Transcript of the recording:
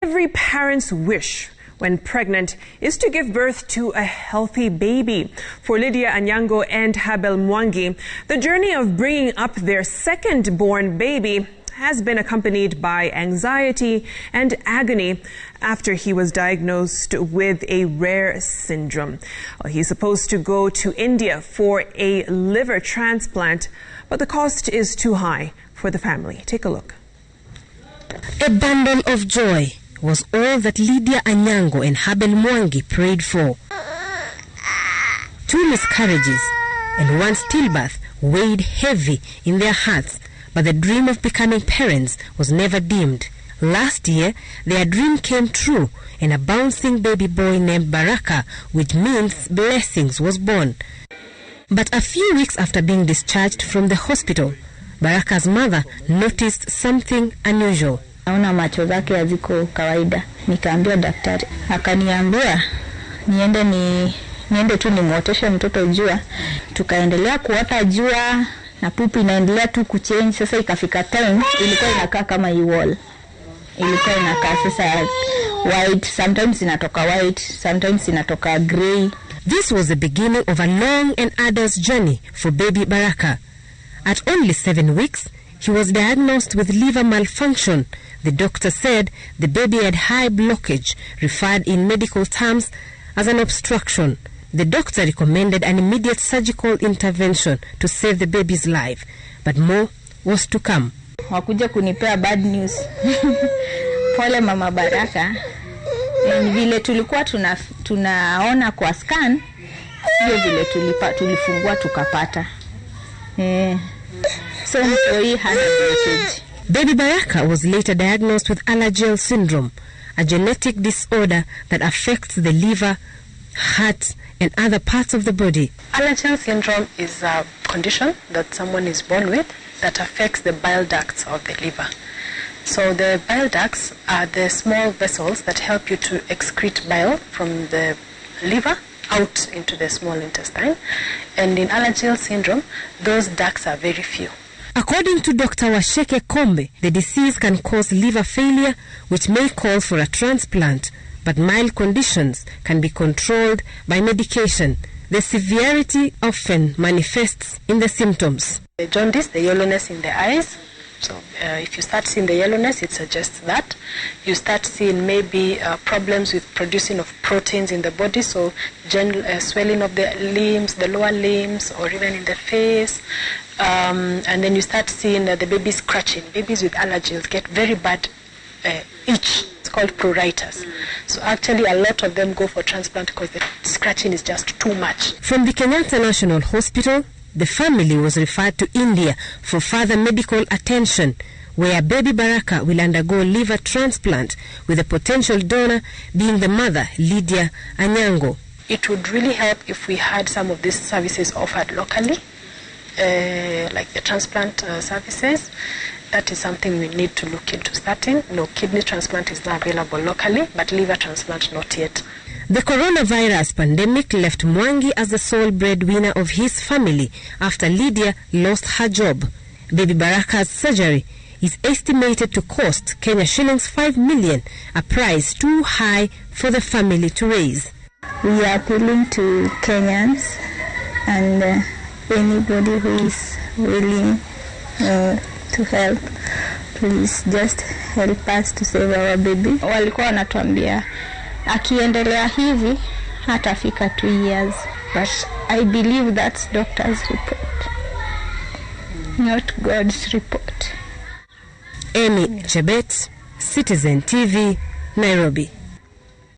Every parent's wish when pregnant is to give birth to a healthy baby. For Lydia, Anyango and Habel, Mwangi, the journey of bringing up their second-born baby has been accompanied by anxiety and agony after he was diagnosed with a rare syndrome. Well, he's supposed to go to India for a liver transplant, but the cost is too high for the family. Take a look. A bundle of joy was all that Lydia, Anyango and Habel Mwangi prayed for. 2 miscarriages and 1 stillbirth weighed heavy in their hearts, but the dream of becoming parents was never dimmed. Last year, their dream came true and a bouncing baby boy named Baraka, which means blessings, was born. But a few weeks after being discharged from the hospital, Baraka's mother noticed something unusual. Naona macho zake haziko kawaida. Nikaambia daktari, akaniambia niende tu nimwoteshe mtoto jua. Tukaendelea kuota jua na pupi inaendelea tu kuchange. Sasa ikafika time ilikuwa inakaa kama hii wall. Ilikuwa inakaa sasa white, sometimes inatoka white, sometimes inatoka grey. This was the beginning of a long and arduous journey for baby Baraka. At only 7 weeks, he was diagnosed with liver malfunction. The doctor said the baby had high blockage, referred in medical terms as an obstruction. The doctor recommended an immediate surgical intervention to save the baby's life, but more was to come. Wakuja kunipea bad news. Pole mama Baraka. Vile tulikuwa tunaona kwa scan, sio vile tulifungua tukapata. So he had a blockage. Baby Baraka was later diagnosed with Alagille syndrome, a genetic disorder that affects the liver, heart, and other parts of the body. Alagille syndrome is a condition that someone is born with that affects the bile ducts of the liver. So the bile ducts are the small vessels that help you to excrete bile from the liver out into the small intestine. And in Alagille syndrome, those ducts are very few. According to Dr. Washeke Kombe, the disease can cause liver failure, which may call for a transplant, but mild conditions can be controlled by medication. The severity often manifests in the symptoms. The jaundice, the yellowness in the eyes. So if you start seeing the yellowness, it suggests that. You start seeing maybe problems with producing of proteins in the body, so general swelling of the limbs, the lower limbs, or even in the face. And then you start seeing the baby scratching. Babies with allergies get very bad itch. It's called pruritus. So actually a lot of them go for transplant because the scratching is just too much. From the Kenyatta National Hospital, the family was referred to India for further medical attention, where baby Baraka will undergo liver transplant, with a potential donor being the mother, Lydia Anyango. It would really help if we had some of these services offered locally, like the transplant services. That is something we need to look into starting. No, kidney transplant is now available locally, but liver transplant not yet. The coronavirus pandemic left Mwangi as the sole breadwinner of his family after Lydia lost her job. Baby Baraka's surgery is estimated to cost Kenya shillings 5 million, a price too high for the family to raise. We are appealing to Kenyans and anybody who is willing to help, please just help us to save our baby. Walikuwa wanatuambia akiendelea hivi hatafika 2 years, but I believe that's doctor's report, not God's report. Amy Chebet, Citizen TV, Nairobi.